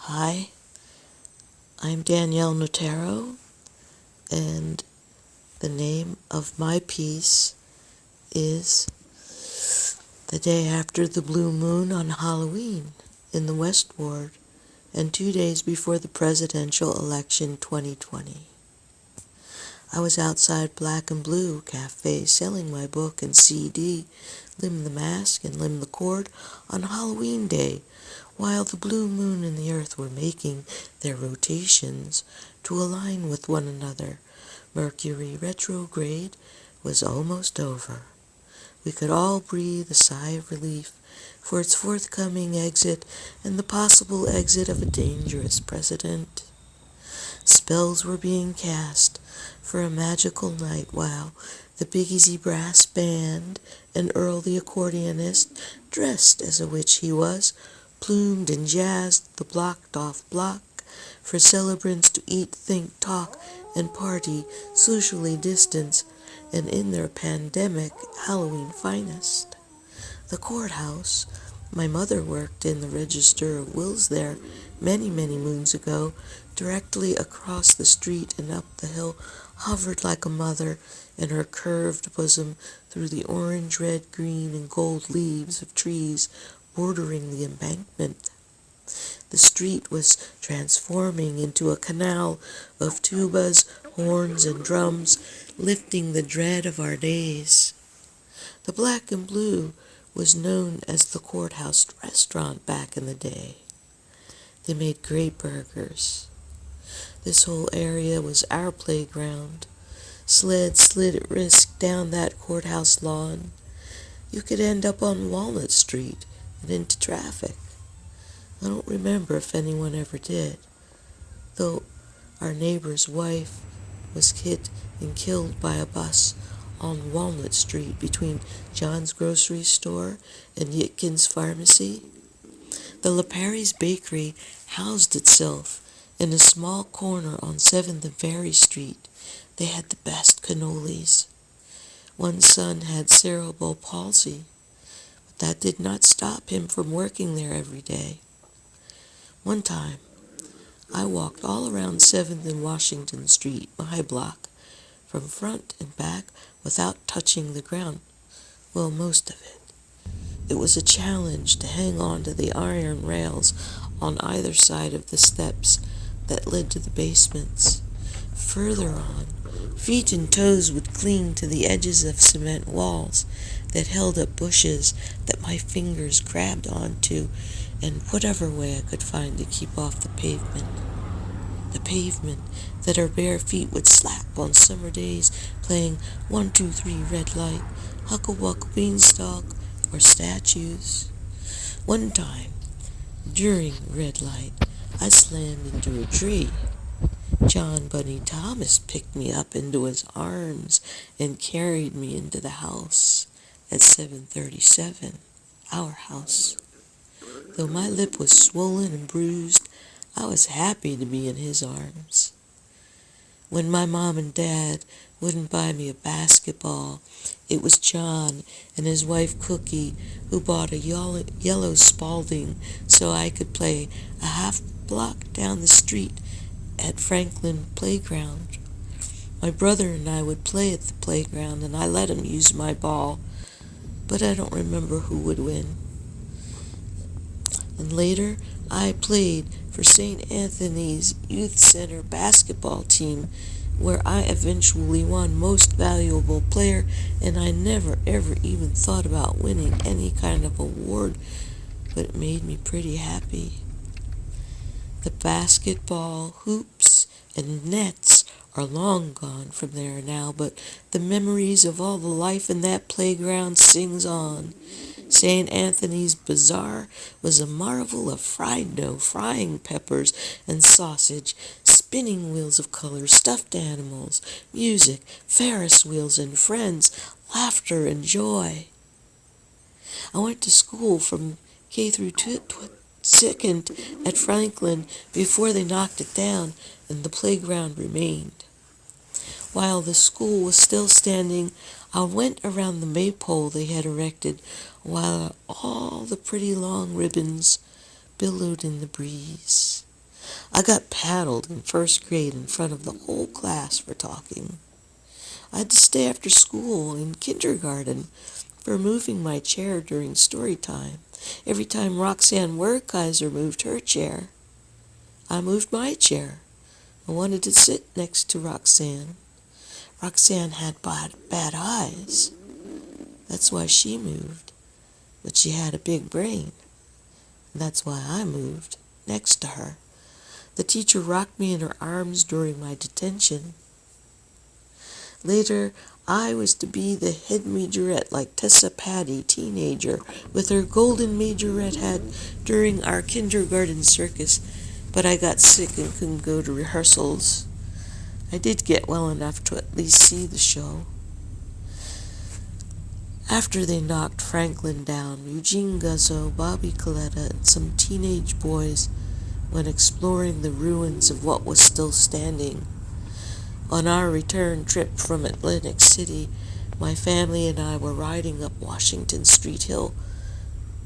Hi, I'm Danielle Notaro, and the name of my piece is The Day After the Blue Moon on Halloween in the West Ward, and 2 days before the presidential election 2020. I was outside Black and Blue Cafe selling my book and CD, Limb the Mask and Limb the Cord, on Halloween Day, while the blue moon and the earth were making their rotations to align with one another. Mercury retrograde was almost over. We could all breathe a sigh of relief for its forthcoming exit and the possible exit of a dangerous president. Spells were being cast for a magical night while the Big Easy Brass Band and Earl the accordionist, dressed as a witch he was, plumed and jazzed the blocked-off block for celebrants to eat, think, talk, and party socially distanced and in their pandemic Halloween finest. The courthouse, my mother worked in the Register of Wills there many moons ago, directly across the street and up the hill, hovered like a mother in her curved bosom through the orange, red, green, and gold leaves of trees bordering the embankment. The street was transforming into a canal of tubas, horns, and drums, lifting the dread of our days. The Black and Blue was known as the Courthouse Restaurant back in the day. They made great burgers. This whole area was our playground. Sleds slid at risk down that courthouse lawn. You could end up on Walnut Street and into traffic. I don't remember if anyone ever did, though our neighbor's wife was hit and killed by a bus on Walnut Street between John's grocery store and Yitkin's pharmacy. The LaPerry's bakery housed itself in a small corner on 7th and Ferry Street. They had the best cannolis. One son had cerebral palsy, but that did not stop him from working there every day. One time, I walked all around 7th and Washington Street, my block, from front and back without touching the ground. Well, most of it. It was a challenge to hang on to the iron rails on either side of the steps that led to the basements. Further on, feet and toes would cling to the edges of cement walls that held up bushes that my fingers grabbed onto in whatever way I could find to keep off the pavement. The pavement that our bare feet would slap on summer days playing 1, 2, 3 red light, huckle-buckle beanstalk, or statues. One time, during red light, I slammed into a tree. John Bunny Thomas picked me up into his arms and carried me into the house at 737, our house. Though my lip was swollen and bruised, I was happy to be in his arms. When my mom and dad wouldn't buy me a basketball, it was John and his wife Cookie who bought a yellow Spalding so I could play a half block down the street at Franklin Playground. My brother and I would play at the playground and I let him use my ball, but I don't remember who would win. And later, I played for St. Anthony's Youth Center basketball team, where I eventually won Most Valuable Player, and I never ever even thought about winning any kind of award, but it made me pretty happy. The basketball hoops and nets are long gone from there now, but the memories of all the life in that playground sings on. St. Anthony's Bazaar was a marvel of fried dough, frying peppers and sausage, spinning wheels of color, stuffed animals, music, Ferris wheels and friends, laughter and joy. I went to school from K through 2nd at Franklin before they knocked it down and the playground remained. While the school was still standing, I went around the maypole they had erected while all the pretty long ribbons billowed in the breeze. I got paddled in first grade in front of the whole class for talking. I had to stay after school in kindergarten for moving my chair during story time. Every time Roxanne Werkeiser moved her chair, I moved my chair. I wanted to sit next to Roxanne. Roxanne had bad eyes. That's why she moved. But she had a big brain. That's why I moved next to her. The teacher rocked me in her arms during my detention. Later, I was to be the head majorette like Tessa Patty, teenager, with her golden majorette hat during our kindergarten circus, but I got sick and couldn't go to rehearsals. I did get well enough to at least see the show. After they knocked Franklin down, Eugene Guzzo, Bobby Coletta, and some teenage boys went exploring the ruins of what was still standing. On our return trip from Atlantic City, my family and I were riding up Washington Street Hill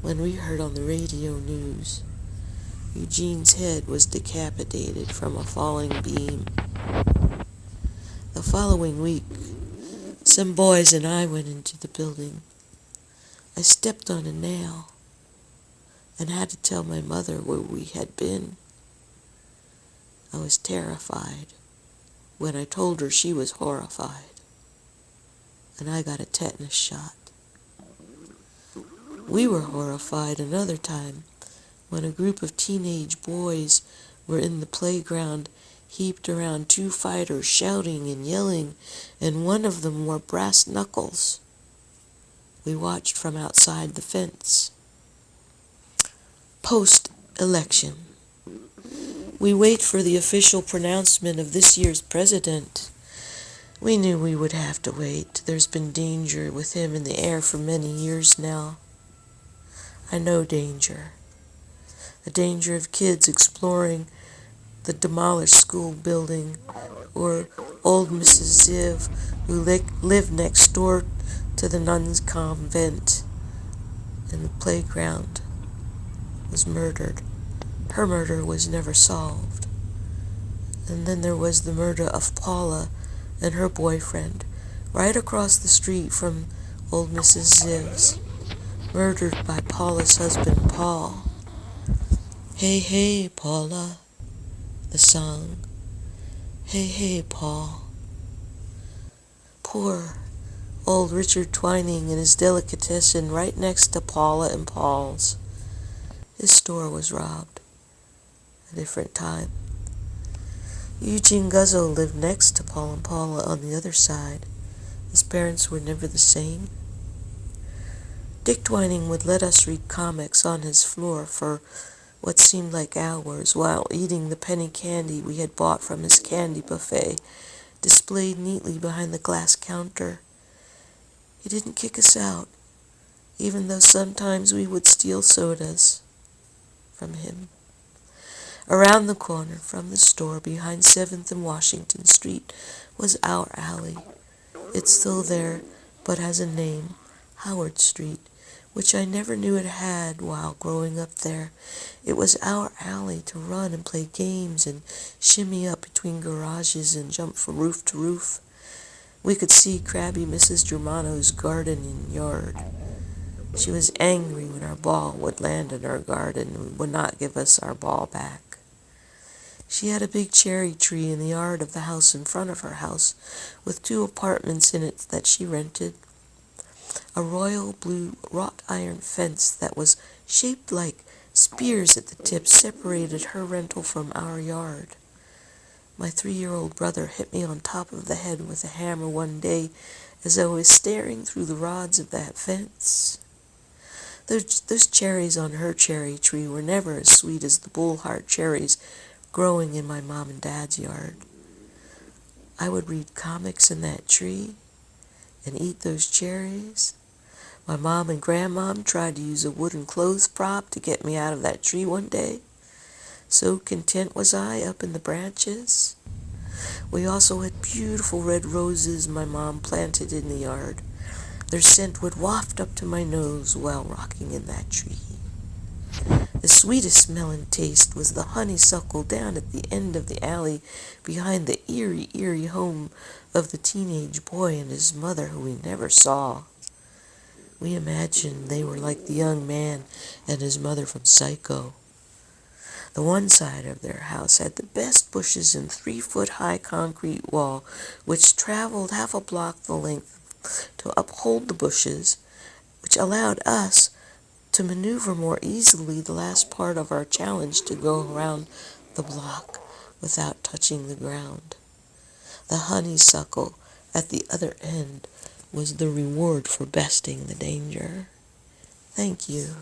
when we heard on the radio news Eugene's head was decapitated from a falling beam. The following week, some boys and I went into the building. I stepped on a nail and had to tell my mother where we had been. I was terrified. When I told her, she was horrified, and I got a tetanus shot. We were horrified another time when a group of teenage boys were in the playground heaped around two fighters shouting and yelling, and one of them wore brass knuckles. We watched from outside the fence. Post-election. We wait for the official pronouncement of this year's president. We knew we would have to wait. There's been danger with him in the air for many years now. I know danger. The danger of kids exploring the demolished school building, or old Mrs. Ziv, who lived next door to the nuns' convent and the playground, was murdered. Her murder was never solved. And then there was the murder of Paula and her boyfriend, right across the street from old Mrs. Ziv's, murdered by Paula's husband, Paul. Hey, hey, Paula, the song. Hey, hey, Paul. Poor old Richard Twining and his delicatessen right next to Paula and Paul's. His store was robbed. A different time. Eugene Guzzo lived next to Paul and Paula on the other side. His parents were never the same. Dick Twining would let us read comics on his floor for what seemed like hours while eating the penny candy we had bought from his candy buffet, displayed neatly behind the glass counter. He didn't kick us out, even though sometimes we would steal sodas from him. Around the corner from the store behind 7th and Washington Street was our alley. It's still there, but has a name, Howard Street, which I never knew it had while growing up there. It was our alley to run and play games and shimmy up between garages and jump from roof to roof. We could see crabby Mrs. Germano's garden and yard. She was angry when our ball would land in her garden and would not give us our ball back. She had a big cherry tree in the yard of the house in front of her house, with 2 apartments in it that she rented. A royal blue wrought iron fence that was shaped like spears at the tip separated her rental from our yard. My 3-year-old brother hit me on top of the head with a hammer one day as I was staring through the rods of that fence. Those cherries on her cherry tree were never as sweet as the bullheart cherries growing in my mom and dad's yard. I would read comics in that tree and eat those cherries. My mom and grandmom tried to use a wooden clothes prop to get me out of that tree one day. So content was I up in the branches. We also had beautiful red roses my mom planted in the yard. Their scent would waft up to my nose while rocking in that tree. The sweetest smelling taste was the honeysuckle down at the end of the alley behind the eerie home of the teenage boy and his mother who we never saw. We imagined they were like the young man and his mother from Psycho. The one side of their house had the best bushes and 3-foot-high concrete wall, which traveled half a block the length to uphold the bushes, which allowed us to maneuver more easily the last part of our challenge to go around the block without touching the ground. The honeysuckle at the other end was the reward for besting the danger. Thank you.